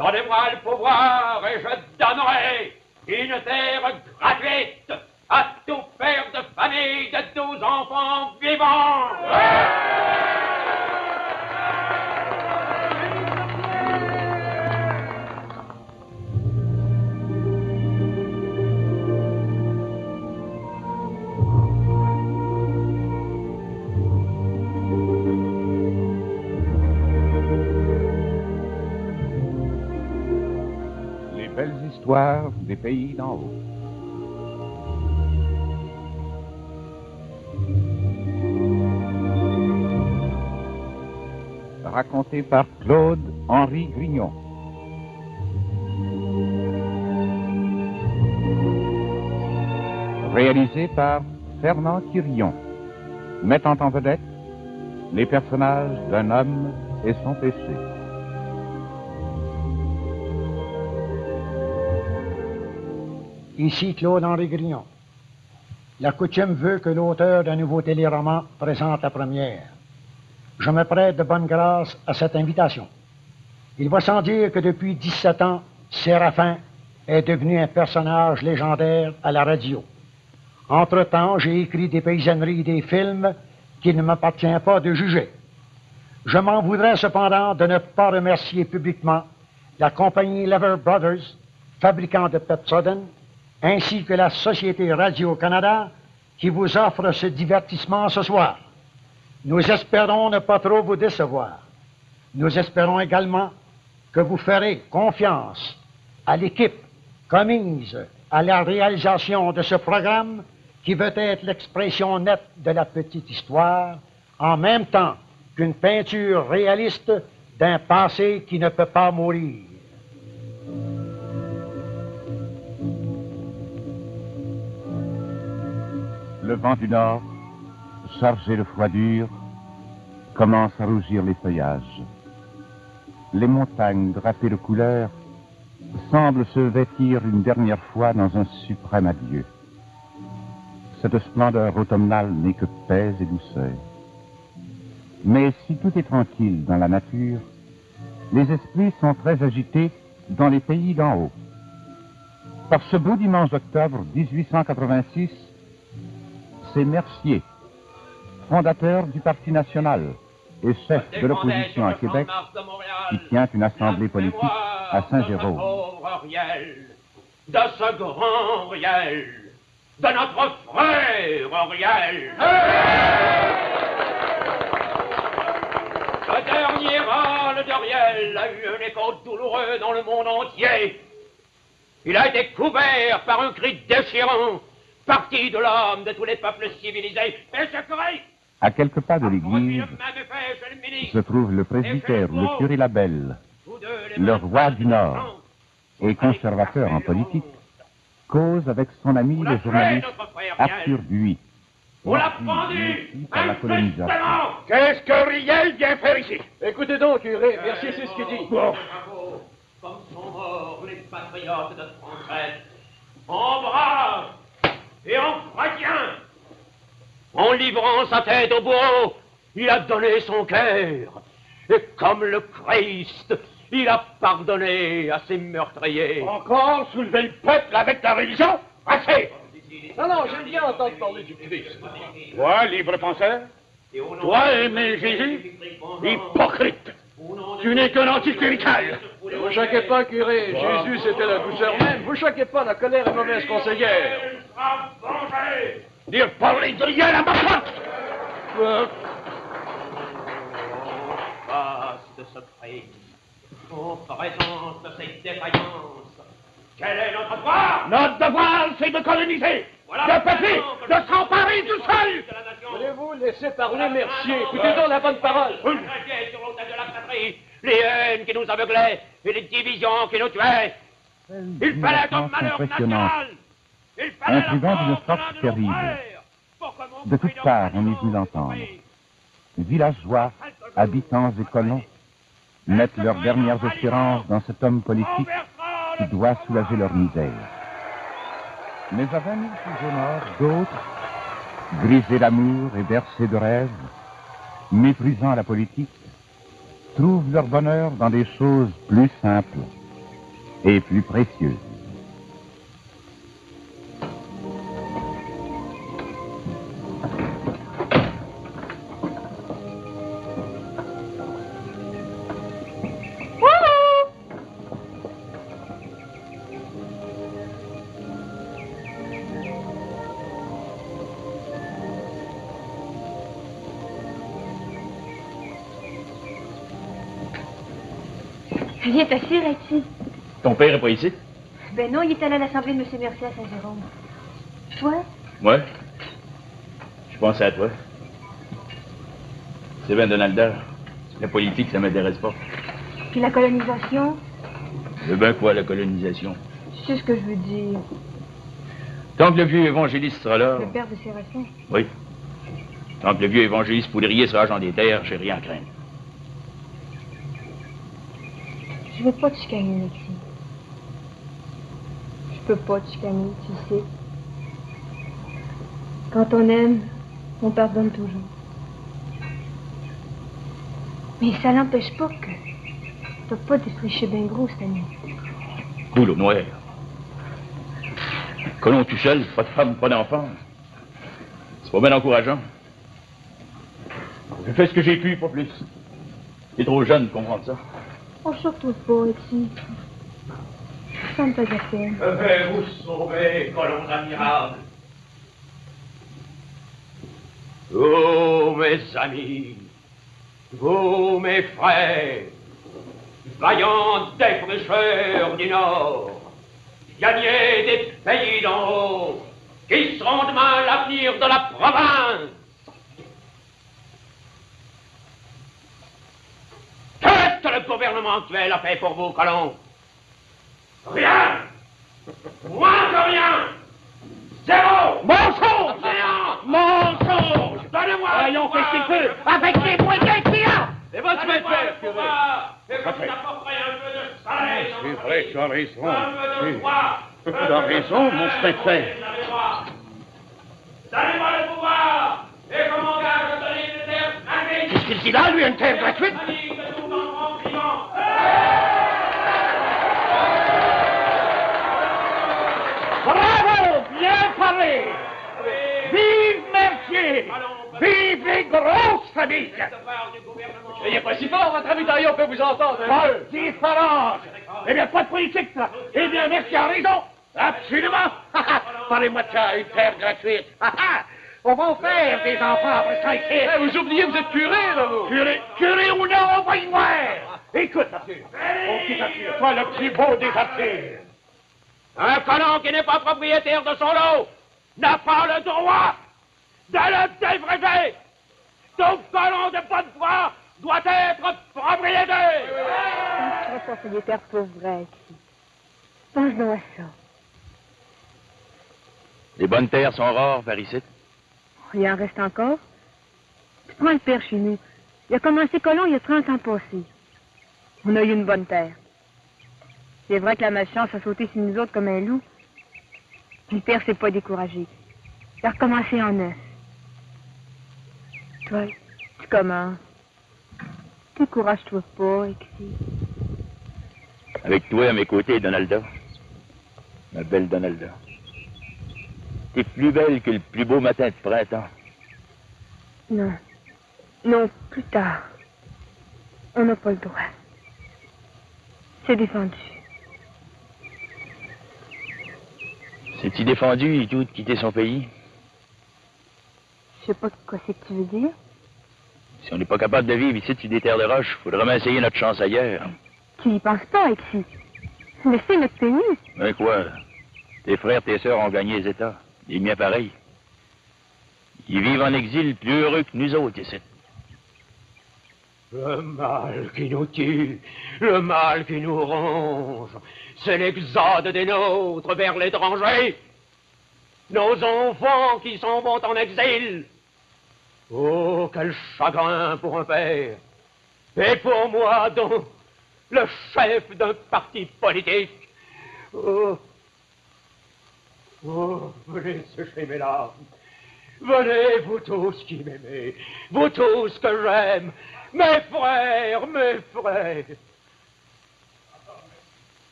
Donnez-moi le pouvoir et je donnerai une terre gratuite à tout père de famille de 12 enfants vivants. Les belles histoires des pays d'en haut. Raconté par Claude-Henri Grignon. Réalisé par Fernand Quirion. Mettant en vedette les personnages d'un homme et son péché. Ici Claude-Henri Grignon. La coutume veut que l'auteur d'un nouveau téléroman présente la première. Je me prête de bonne grâce à cette invitation. Il va sans dire que depuis 17 ans, Séraphin est devenu un personnage légendaire à la radio. Entre-temps, j'ai écrit des paysanneries et des films qu'il ne m'appartient pas de juger. Je m'en voudrais cependant de ne pas remercier publiquement la compagnie Lever Brothers, fabricant de Pepsodent, ainsi que la Société Radio-Canada qui vous offre ce divertissement ce soir. Nous espérons ne pas trop vous décevoir. Nous espérons également que vous ferez confiance à l'équipe commise à la réalisation de ce programme qui veut être l'expression nette de la petite histoire, en même temps qu'une peinture réaliste d'un passé qui ne peut pas mourir. Le vent du nord, chargé de froidure, commence à rougir les feuillages. Les montagnes drapées de couleurs semblent se vêtir une dernière fois dans un suprême adieu. Cette splendeur automnale n'est que paix et douceur. Mais si tout est tranquille dans la nature, les esprits sont très agités dans les pays d'en haut. Par ce beau dimanche d'octobre 1886, c'est Mercier, fondateur du Parti national et chef de l'opposition à Québec, qui tient une assemblée politique à Saint-Jérôme. De ce grand Riel, de notre frère Riel. Le dernier râle de Riel a eu un écho douloureux dans le monde entier. Il a été couvert par un cri déchirant, parti de l'homme de tous les peuples civilisés. Et ce cri, à quelques pas de l'église, se trouve le presbytère, le curé Labelle, le roi du Nord et conservateur en politique, cause avec son ami le journaliste Arthur Buis. On l'a pendu par la colonisation. Qu'est-ce que Riel vient faire ici? Écoutez donc, curé, Mercier, c'est ce qu'il dit. Bon. Comme sont morts les patriotes de France, en braves et en chrétiens. En livrant sa tête au bourreau, il a donné son cœur. Et comme le Christ, il a pardonné à ses meurtriers. Encore soulever le peuple avec ta religion? Assez! Non, j'aime bien entendre parler du Christ. Toi, libre penseur, toi, aimer Jésus, hypocrite, tu n'es qu'un anticlérical. Ne vous choquez pas, curé, Jésus c'était la douceur même. Vous choquez pas, la colère est mauvaise conseillère. Dire parler de rien à ma porte. Face de ce crime, en présence de ces défaillances, quel est notre devoir? Notre devoir, c'est de coloniser, de peupler, de s'emparer du sol. Voulez-vous laisser parler Mercier? Écoutez donc la bonne parole. Sur l'autel de la patrie, les haines qui nous aveuglaient et les divisions qui nous tuaient. Il fallait un malheur national. Intrigant d'une sorte terrible. De toutes parts, on y veut l'entendre. Villageois, habitants et colons mettent leurs dernières espérances dans cet homme politique qui doit soulager leur misère. Mais à 20 000 plus au nord, d'autres, brisés d'amour et bercés de rêves, méprisant la politique, trouvent leur bonheur dans des choses plus simples et plus précieuses. Viens t'asseoir ici. Ton père est pas ici? Ben non, il est allé à l'Assemblée de M. Mercier à Saint-Jérôme. Toi? Ouais. Je pensais à toi. C'est bien, Donalda. La politique, ça m'intéresse pas. Puis la colonisation? C'est bien quoi, la colonisation? Tu sais ce que je veux dire. Tant que le vieux évangéliste sera là... Le père de Séraphin? Oui. Tant que le vieux évangéliste poudrier sera agent des terres, j'ai rien à craindre. Je veux pas te chicaner, Alexis. Je peux pas te chicaner, tu sais. Quand on aime, on pardonne toujours. Mais ça n'empêche pas que t'as pas défriché bien gros cette année. Cool au noir. Colon tout seul, pas de femme, pas d'enfant. C'est pas bien encourageant. Je fais ce que j'ai pu, pas plus. T'es trop jeune pour comprendre ça. On se retrouve pas, Alexis. Ça me fait de la peine. Je vais vous sauver, colons admirables. Oh, mes amis, vous, mes frères, vaillants défricheurs du Nord, gagnez des pays d'en haut, qui seront demain l'avenir de la province. Qu'est-ce que le gouvernement actuel a fait pour vous, colons? Rien! Moins que rien! Zéro! Mensonge! Rien! Mensonge! Donnez-moi! Voyons qu'est-ce qu'il peut avec les moyens qu'il a! Et votre faire, curé! Et vous apporterez un peu de soleil! C'est vrai, tu as raison. Un peu de foi! Tu as raison, mon Saint-Père. Donnez-moi le pouvoir! Et comme engage de donner une terre gratuite! Qu'est-ce qu'il dit là, lui, une terre gratuite? Bravo! Bien parlé! Vive Mercier! Vive les grosses familles! Soyez pas si fort, votre ami Taillon peut vous entendre. Paul, différence! Eh bien, pas de politique, ça! Eh bien, Mercier a raison! Absolument! Parlez-moi de ça, une terre gratuite! On va en faire des enfants après ça ici! Vous oubliez, vous êtes curé, là, vous! Curé ou non, on va y voir! Écoute, Arthur, mon petit Arthur, toi le plus beau des Arthurs! Un colon qui n'est pas propriétaire de son lot n'a pas le droit de le défricher. Tout colon de bonne foi doit être propriétaire. Je serai propriétaire pour vrai, ici. Pense-nous à ça. Les bonnes terres sont rares par ici. Il en reste encore. Tu prends le père chez nous. Il a commencé colon il y a 30 ans passés. On a eu une bonne terre. C'est vrai que la malchance a sauté sur nous autres comme un loup. Le père s'est pas découragé. Il a recommencé en neuf. Toi, tu commences. Décourage-toi pas, Alexis. Avec toi à mes côtés, Donalda. Ma belle Donalda. T'es plus belle que le plus beau matin de printemps. Non. Non, plus tard. On n'a pas le droit. C'est défendu. C'est-tu défendu, tout, de quitter son pays? Je sais pas quoi c'est que tu veux dire. Si on n'est pas capable de vivre ici, sur des terres de roche, faudra même essayer notre chance ailleurs. Tu y penses pas, Alexis. Mais c'est notre pays. Ben quoi? Tes frères, tes sœurs ont gagné les États. Les miens pareils. Ils vivent en exil plus heureux que nous autres ici. Le mal qui nous tue, le mal qui nous ronge, c'est l'exode des nôtres vers l'étranger. Nos enfants qui s'en vont en exil. Oh, quel chagrin pour un père. Et pour moi, donc, le chef d'un parti politique. Oh, oh, venez sécher mes larmes. Venez, vous tous qui m'aimez, vous tous que j'aime, mes frères, mes frères.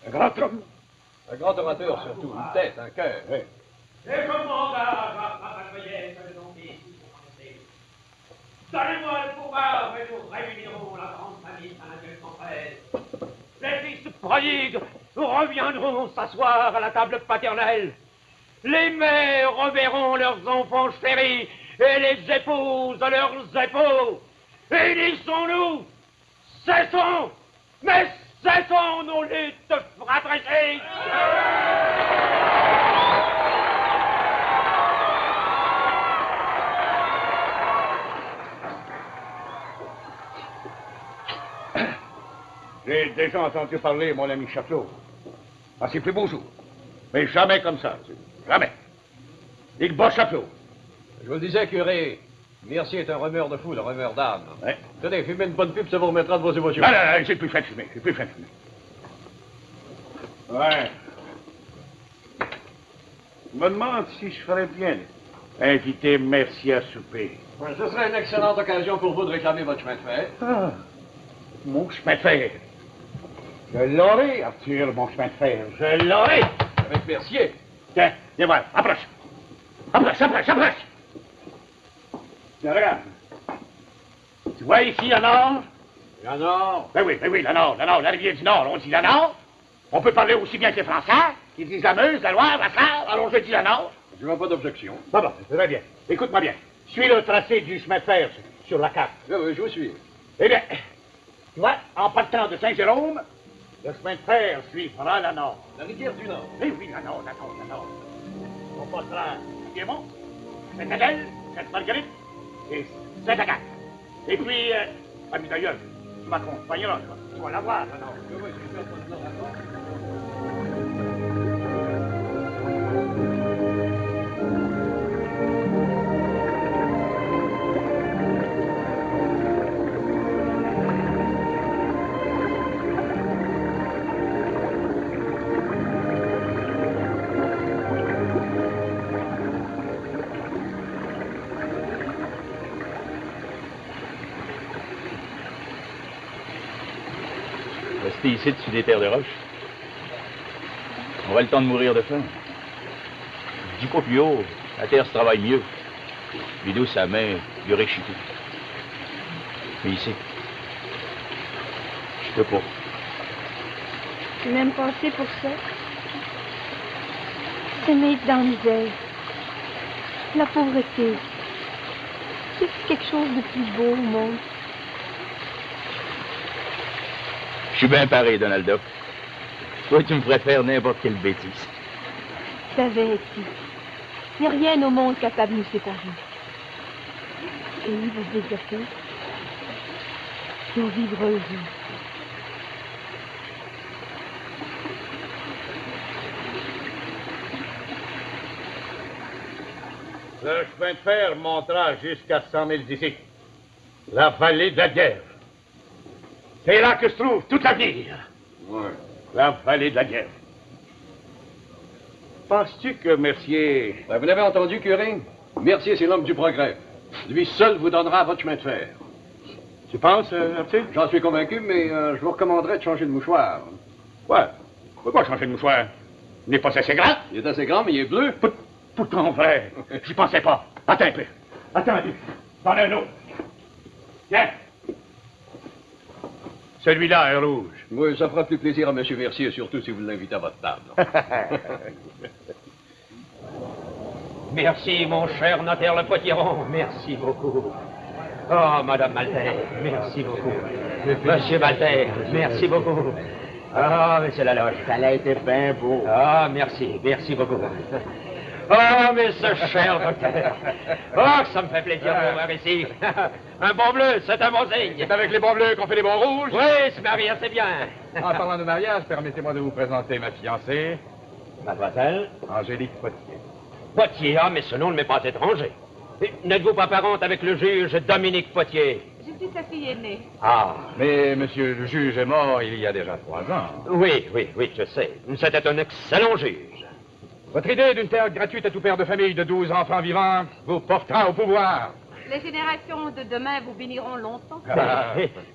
Un grand homme. Un grand orateur, surtout. Une tête, un cœur. Oui. Et je m'engage à travailler que l'on dit commencer. Donnez-moi le pouvoir et nous réunirons la grande famille Saint-Naguel-Française. Les fils prodigues reviendront s'asseoir à la table paternelle. Les mères reverront leurs enfants chéris et les épouses leurs époux. Et unissons-nous, cessons, mais cessons nos luttes fratricides. J'ai déjà entendu parler, mon ami Châtelot. Ah, c'est plus beau jour. Mais jamais comme ça, jamais. Il bat Châtelot. Je vous le disais, curé, Mercier est un remeur de foule, un remeur d'âme. Ouais. Tenez, fumez une bonne pipe, ça vous remettra de vos émotions. Non, non, non, j'ai plus faim de fumer, j'ai plus faim de fumer. Ouais. Je me demande si je ferais bien inviter Mercier à souper. Ouais, ce serait une excellente occasion pour vous de réclamer votre chemin de fer. Ah, mon chemin de fer. Je l'aurai, Arthur, mon chemin de fer. Je l'aurai. Avec Mercier. Tiens, viens voir, approche. Approche, approche, approche. Tiens, regarde. Tu vois ici la Nord? La Nord. Ben oui, la Nord, la rivière du Nord, on dit la Nord. On peut parler aussi bien que les Français, qui disent la Meuse, la Loire, la Sarre, alors je dis la Nord. Je n'ai pas d'objection. Bon, très bien. Écoute-moi bien. Suis le tracé du chemin de fer sur la carte. Oui, je vous suis. Eh bien, tu vois, en partant de Saint-Jérôme, le chemin de fer suivra la Nord. La rivière du Nord. Oui, la Nord. On passera à Piémont, Sainte-Adèle, Sainte-Marguerite et Sainte-Agathe. Et puis, ami d'ailleurs, tu m'accompagneras, tu vas la voir, la Nord. Oui, je vais faire votre Nord à Nord. Rester ici dessus des terres de roche. On aura le temps de mourir de faim. Je dis pas plus haut, la terre se travaille mieux. Puis d'où sa main, il y aurait chuté. Mais ici, je peux pas. J'ai même pensé pour ça. S'aimer dans la misère. La pauvreté. C'est quelque chose de plus beau au monde. Je suis bien pareil, Donaldo. Toi, tu me ferais faire n'importe quelle bêtise. Je savais, ici. Il n'y a rien au monde capable de nous séparer. Et il va se déserter. Et on vivra heureux. Le chemin de fer montera jusqu'à 100 000 d'ici. La vallée de la Guerre. C'est là que se trouve toute l'avenir. Ouais. La vallée de la Guerre. Penses-tu que Mercier... Ben, vous l'avez entendu, curé? Mercier, c'est l'homme du progrès. Lui seul vous donnera votre chemin de fer. Tu penses, Arthur? J'en suis convaincu, mais je vous recommanderais de changer de mouchoir. Quoi? Pourquoi changer de mouchoir? Il n'est pas assez grand? Il est assez grand, mais il est bleu. Pourtant vrai. J'y pensais pas. Attends un peu. Attends un peu. J'en ai un autre. Tiens. Celui-là est rouge. Oui, ça fera plus plaisir à M. Mercier, surtout si vous l'invitez à votre table. Merci, mon cher notaire Le Potiron. Merci beaucoup. Oh, Madame Malter, merci beaucoup. Monsieur Malter, merci beaucoup. Ah, Monsieur Laloche. Ça a été bien beau. Ah, merci beaucoup. Oh, mais ce cher docteur. Oh, que ça me fait plaisir de vous voir ici. Un bon bleu, c'est un bon signe. C'est avec les bons bleus qu'on fait les bons rouges. Oui, se marie assez bien. En parlant de mariage, permettez-moi de vous présenter ma fiancée, Mademoiselle Angélique Potier. Potier, ah, mais ce nom ne m'est pas étranger. N'êtes-vous pas parente avec le juge Dominique Potier? Je suis sa fille aînée. Ah, Mais monsieur le juge est mort il y a déjà 3 ans. oui, je sais. C'était un excellent juge. Votre idée d'une terre gratuite à tout père de famille de 12 enfants vivants vous portera au pouvoir. Les générations de demain vous béniront longtemps.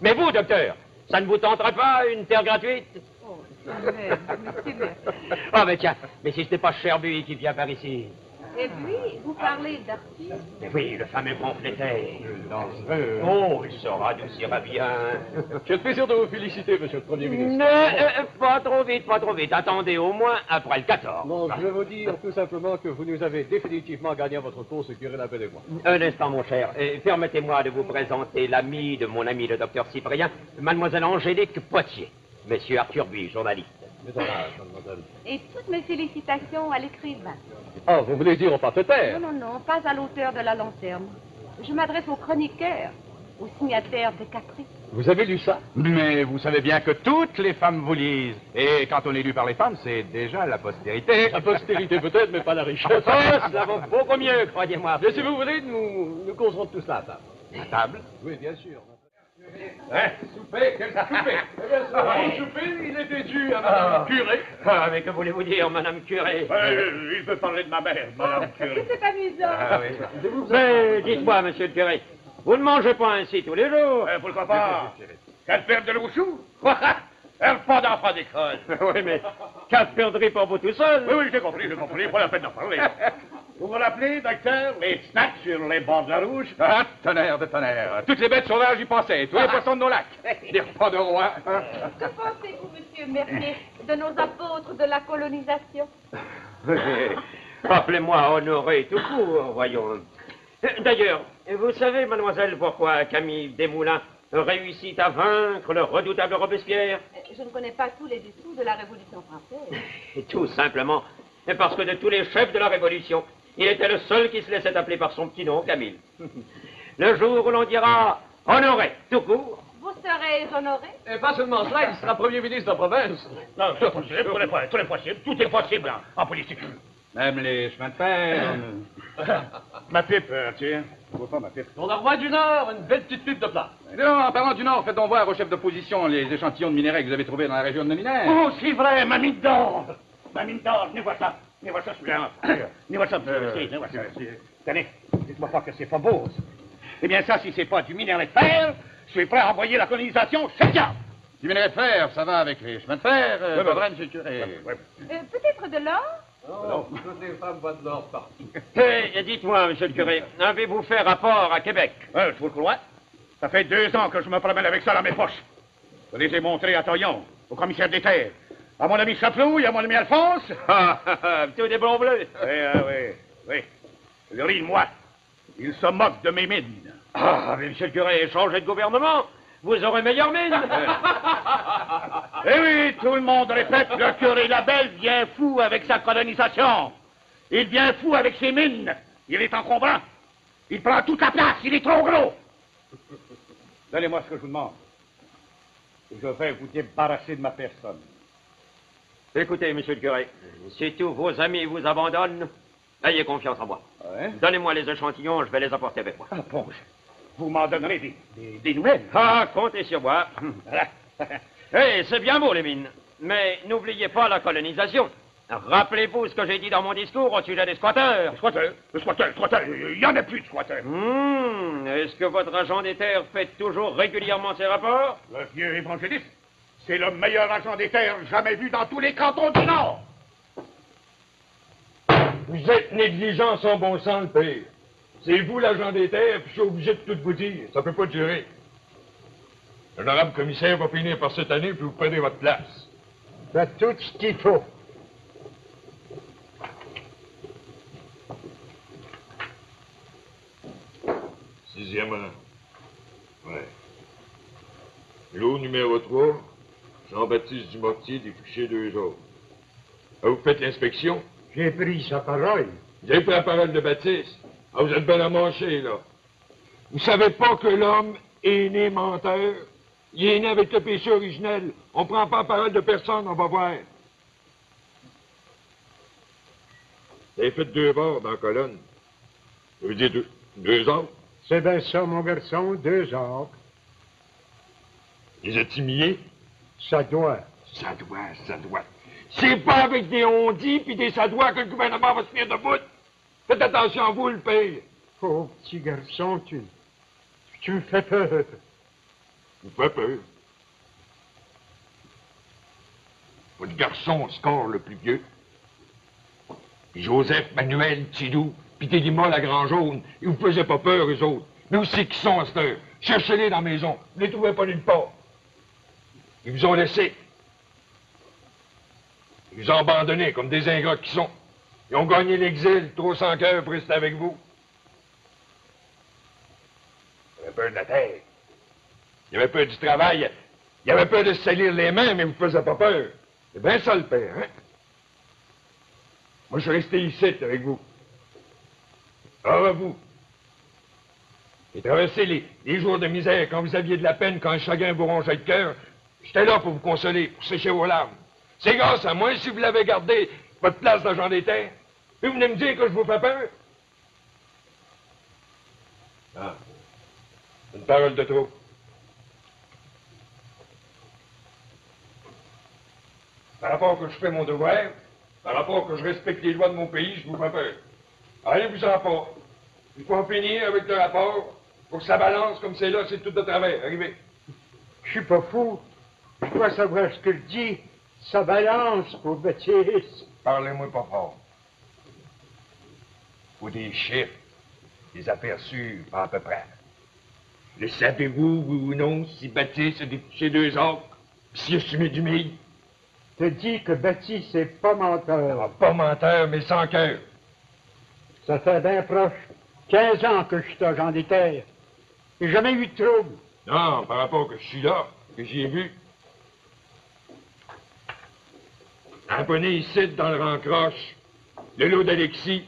Mais vous, docteur, ça ne vous tenterait pas une terre gratuite? Oh, monsieur Mercier. Ah, mais tiens, mais si ce n'est pas Cherbury qui vient par ici. Et puis, vous parlez d'artiste. Oui, le fameux pamphlétaire. Dangereux. Oh, il se radoucira bien. J'ai le plaisir de vous féliciter, monsieur le Premier ministre. Pas trop vite, pas trop vite. Attendez au moins après le 14. Non, je vais vous dire tout simplement que vous nous avez définitivement gagné votre course, curé Labbé et moi. Un instant, mon cher. Permettez-moi de vous présenter l'ami de mon ami le docteur Cyprien, mademoiselle Angélique Potier. Monsieur Arthur Buis, journaliste. Mademoiselle. Et toutes mes félicitations à l'écrivain. Ah, vous voulez dire au pamphlétaire? Non, non, non, pas à l'auteur de La Lanterne. Je m'adresse aux chroniqueurs, aux signataires des Caprices. Vous avez lu ça? Mais vous savez bien que toutes les femmes vous lisent. Et quand on est lu par les femmes, c'est déjà la postérité. La postérité peut-être, mais pas la richesse. Oh, cela va beaucoup mieux, croyez-moi. Mais si vous voulez, nous causerons de tout cela à table. À table? Oui, bien sûr. Hein? Souper, quel souper? Eh bien, ce souper, il était dû à madame curé. Ah, mais que voulez-vous dire, madame curé? Il veut parler de ma mère, madame Curie. C'est amusant. Ah oui. Mais dites-moi, monsieur le curé, vous ne mangez pas ainsi tous les jours? Pourquoi pas? Qu'elle perde de l'ouchou? Elle pas d'enfant d'école. Oui, mais quelle perdrix pour vous tout seul? Oui, j'ai compris, pas la peine d'en parler. Vous vous rappelez, docteur, les snacks sur les bords de la Rouge? Ah, tonnerre de tonnerre. Toutes les bêtes sauvages y pensaient, tous les poissons de nos lacs. Des repas de roi. Que pensez-vous, monsieur Mercier, de nos apôtres de la colonisation? Appelez-moi honoré tout court, voyons. D'ailleurs, vous savez, mademoiselle, pourquoi Camille Desmoulins réussit à vaincre le redoutable Robespierre? Je ne connais pas tous les dessous de la Révolution française. Tout simplement parce que de tous les chefs de la Révolution, il était le seul qui se laissait appeler par son petit nom, Camille. Le jour où l'on dira honoré, tout court. Vous serez honoré? Et pas seulement cela, il sera premier ministre de la province. Non, tout est possible, tout est possible en politique. Même les chemins de fer. Ma pipe, tiens, je vois pas ma pipe. Pour le roi du Nord, une belle petite pipe de plat. Non, en parlant du Nord, faites donc voir au chef d'opposition les échantillons de minerais que vous avez trouvés dans la région de Minaire. Oh, c'est vrai, ma mine d'or! Ma mine d'or, venez voir ça. Venez voir ça, celui-là. Venez voir ça, monsieur. Venez voir ça. Tenez, dites-moi pas que c'est pas beau. Ça. Eh bien, ça, si c'est pas du minerai de fer, je suis prêt à envoyer la colonisation chez le diable. Du minerai de fer, ça va avec les chemins de fer, pas vrai, monsieur le curé. Peut-être de l'or? Non, toutes les femmes voient de l'or partout. Dites-moi, monsieur le curé, avez-vous fait rapport à Québec? Je vous le crois. Ça fait 2 ans que je me promène avec ça dans mes poches. Je les ai montrés à Toyon, au commissaire des terres, à mon ami Chapelou et à mon ami Alphonse. Tout des blonds bleus. Oui. Ils rient de moi. Ils se moquent de mes mines. Ah, mais monsieur le curé, changez de gouvernement. Vous aurez meilleure mine. Eh oui, tout le monde répète, le curé Labelle vient fou avec sa colonisation. Il vient fou avec ses mines. Il est encombrant. Il prend toute la place. Il est trop gros. Donnez-moi ce que je vous demande. Je vais vous débarrasser de ma personne. Écoutez, monsieur le curé, si tous vos amis vous abandonnent, ayez confiance en moi. Ouais. Donnez-moi les échantillons, je vais les apporter avec moi. Ah bon, vous m'en donnerez des nouvelles. Ah, comptez sur moi. Voilà. C'est bien beau, les mines. Mais n'oubliez pas la colonisation. Rappelez-vous ce que j'ai dit dans mon discours au sujet des squatteurs. Le squatteur, il n'y en a plus de squatteurs. Est-ce que votre agent des terres fait toujours régulièrement ses rapports? Le vieux évangéliste, c'est le meilleur agent des terres jamais vu dans tous les cantons du Nord. Vous êtes négligent sans bon sens, le père. C'est vous l'agent des terres, puis je suis obligé de tout vous dire. Ça peut pas durer. L'honorable commissaire va finir par cette année, puis vous prenez votre place. Faites tout ce qu'il faut. Sixièmement. Ouais. Lot numéro 3, Jean-Baptiste Dumortier, dépuché 2 autres. Ah, vous faites l'inspection? J'ai pris sa parole. Vous avez pris la parole de Baptiste? Ah, vous êtes bien à manger, là. Vous savez pas que l'homme est né menteur? Il est né avec le péché originel. On prend pas la parole de personne, on va voir. Vous avez fait 2 bords dans la colonne. Ça veut dire 2 autres? C'est bien ça, mon garçon, 2 heures. Les a-t-il? Ça doit. Ça doit. C'est pas avec des on-dit puis des ça doit que le gouvernement va se tenir debout. Faites attention à vous, le père. Oh, petit garçon, tu me fais peur. Vous faites peur. votre garçon score le plus vieux. Puis Joseph, Manuel, Tidou, puis Tédima, la Grand-Jaune, ils vous faisaient pas peur, eux autres. Mais où c'est qu'ils sont à cette heure? Cherchez-les dans la maison. Vous les trouvez pas nulle part. Ils vous ont laissé. Ils vous ont abandonné comme des ingrats qui sont. Ils ont gagné l'exil, trop sans cœur pour rester avec vous. Il y avait peur de la terre. Il y avait peur du travail. Il y avait peur de se salir les mains, mais vous ne faisiez pas peur. C'est bien ça, le père, hein? Moi, je suis resté ici avec vous. Alors, à vous. J'ai traversé les jours de misère quand vous aviez de la peine, quand un chagrin vous rongeait le cœur. J'étais là pour vous consoler, pour sécher vos larmes. C'est grâce à moi si vous l'avez gardé, votre place dans Jean des Terres. Puis vous venez me dire que je vous fais peur? Ah. Une parole de trop. Par rapport que je fais mon devoir, par rapport que je respecte les lois de mon pays, je vous fais peur. Allez-vous-en pas. Il faut en finir avec le rapport. Pour que ça balance comme c'est là, c'est tout de travers. Arrivez. Je suis pas fou. Je dois savoir ce que je dis. Ça balance, pour Baptiste. Parlez-moi pas fort. Faut des chiffres, des aperçus, pas à peu près. Le savez-vous, oui ou non, si Baptiste a découché 2 acres, pis s'il a fumé du mille? Te dis que Baptiste, c'est pas menteur. Ah, pas menteur, mais sans cœur. Ça fait bien proche. 15 ans que je suis à Jean des Terres. J'ai jamais eu de trouble. Non, par rapport que je suis là, que j'y ai vu. Abonné ici, dans le rang-croche, le lot d'Alexis.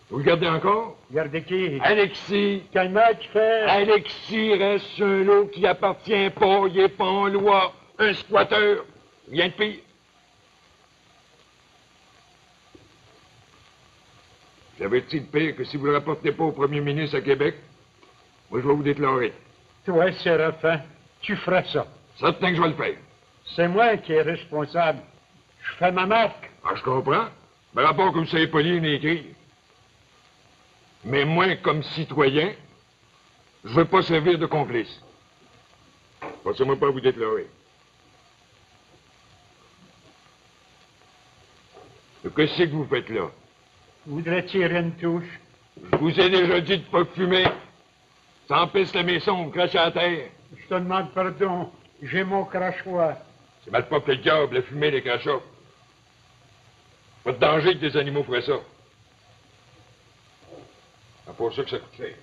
Vous le gardez encore? Regardez qui? Alexis. Quel match fait? Alexis reste un lot qui appartient pas, il est pas en loi. Un squatteur. Rien de pire. J'avais-tu de pire que si vous le rapportez pas au premier ministre à Québec, moi je vais vous déclarer. Toi, Séraphin, tu feras ça. Certain que je vais le faire. C'est moi qui est responsable. Je fais ma marque. Ah, je comprends. Mais rapport que vous savez pas lire ni écrire. Mais moi, comme citoyen, je veux pas servir de complice. Passez-moi pas à vous déclarer. Qu'est-ce que vous faites là? Je voudrais tirer une touche. Je vous ai déjà dit de pas fumer. Ça empêche la maison, vous crachez à terre. Je te demande pardon. J'ai mon crachoir. C'est mal pas que le diable, la fumée, les crachats. Pas de danger que des animaux feraient ça. C'est pour ça que ça coûte cher.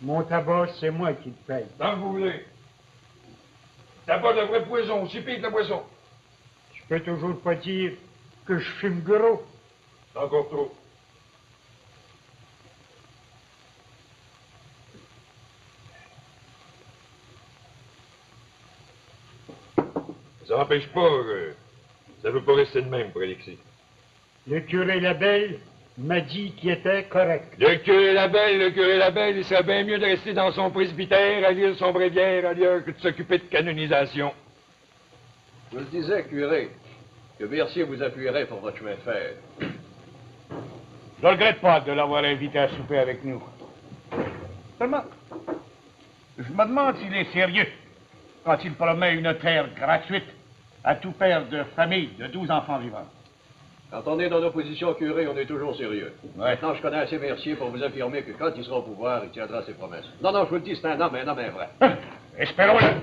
Mon tabac, c'est moi qui te paye. Tant que vous voulez. Tabac de vrai poison, aussi pire que la poison. Je peux toujours pas dire que je fume gros. C'est encore trop. Ça n'empêche pas que ça veut pas rester de même pour Alexis. Le curé Labelle m'a dit qu'il était correct. Le curé Labelle, il serait bien mieux de rester dans son presbytère à lire son bréviaire ailleurs que de s'occuper de canonisation. Je le disais, curé, que Mercier vous appuierait pour votre chemin de fer. Je ne regrette pas de l'avoir invité à souper avec nous. Seulement, je me demande s'il est sérieux quand il promet une terre gratuite à tout père de famille de 12 enfants vivants. Quand on est dans l'opposition, curé, on est toujours sérieux. Ouais. Maintenant, je connais assez Mercier pour vous affirmer que quand il sera au pouvoir, il tiendra ses promesses. Non, je vous le dis, c'est un homme vrai. Espérons-le.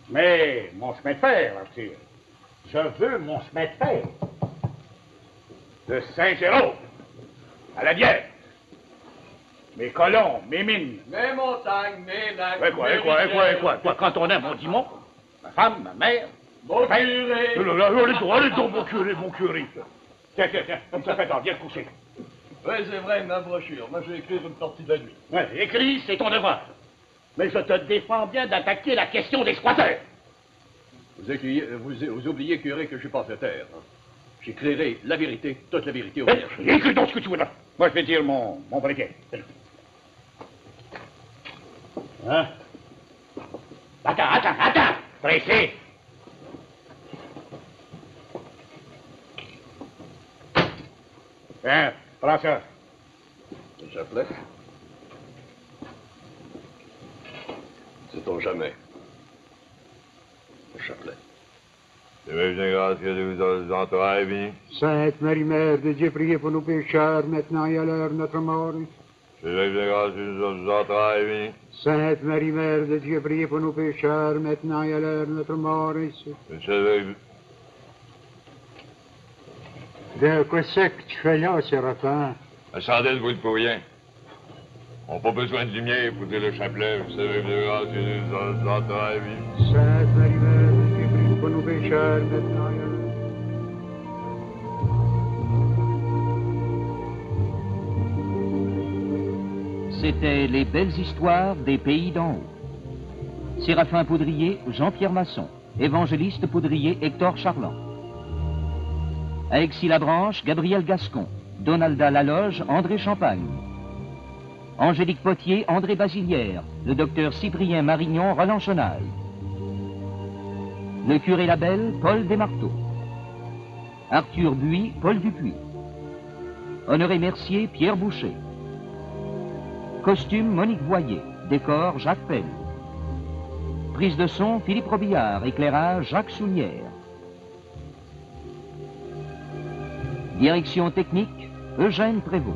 Mais mon chemin de fer, Arthur, je veux mon chemin de fer. De Saint-Jérôme à la bière. Mes colons, mes mines. Mes montagnes, mes lacs. Quoi? Quand on aime, on dit mon. Ma femme, ma mère. Mon curé. Allez donc, mon curé. Tiens, comme ça fait tard, viens te coucher. Oui, c'est vrai, ma brochure. Moi, je vais écrire une partie de la nuit. Ouais, écris, c'est ton devoir. Mais je te défends bien d'attaquer la question des squatteurs. Vous oubliez, curé, que je suis pas fait taire. Hein. J'écrirai la vérité, toute la vérité au Écris donc ce que tu voudras. Moi, je vais dire mon briquet. Hein? Attends. Pressé. Hein, prends ça. Le chapelet. Sait-on jamais. Le chapelet. grâce que vous entrailles, bien. Sainte Marie, Mère de Dieu, priez pour nos pécheurs, maintenant et à l'heure de notre mort. Grâce que vous entrailles, bien. Sainte Marie, Mère de Dieu, priez pour nos pécheurs, maintenant et à l'heure de notre mort. De quoi c'est que tu fais là, Séraphin? La chandelle brûle pour rien. On n'a pas besoin de lumière pour dire le chapelet. Vous savez, grâce que vous entrailles, bien. Sainte Marie, Mère de Dieu, priez pour nos pécheurs, maintenant et à l'heure. C'était Les Belles Histoires des Pays d'en haut. Séraphin Poudrier, Jean-Pierre Masson. Évangéliste Poudrier, Hector Charland. À Aix-la-Branche, Gabriel Gascon. Donalda Laloge, André Champagne. Angélique Potier, André Basilière. Le docteur Cyprien Marignon, Roland Chenaille. Le curé Labelle, Paul Desmarteaux. Arthur Buis, Paul Dupuis. Honoré Mercier, Pierre Boucher. Costume, Monique Boyer. Décor, Jacques Pelle. Prise de son, Philippe Robillard. Éclairage, Jacques Soulière. Direction technique, Eugène Prévost.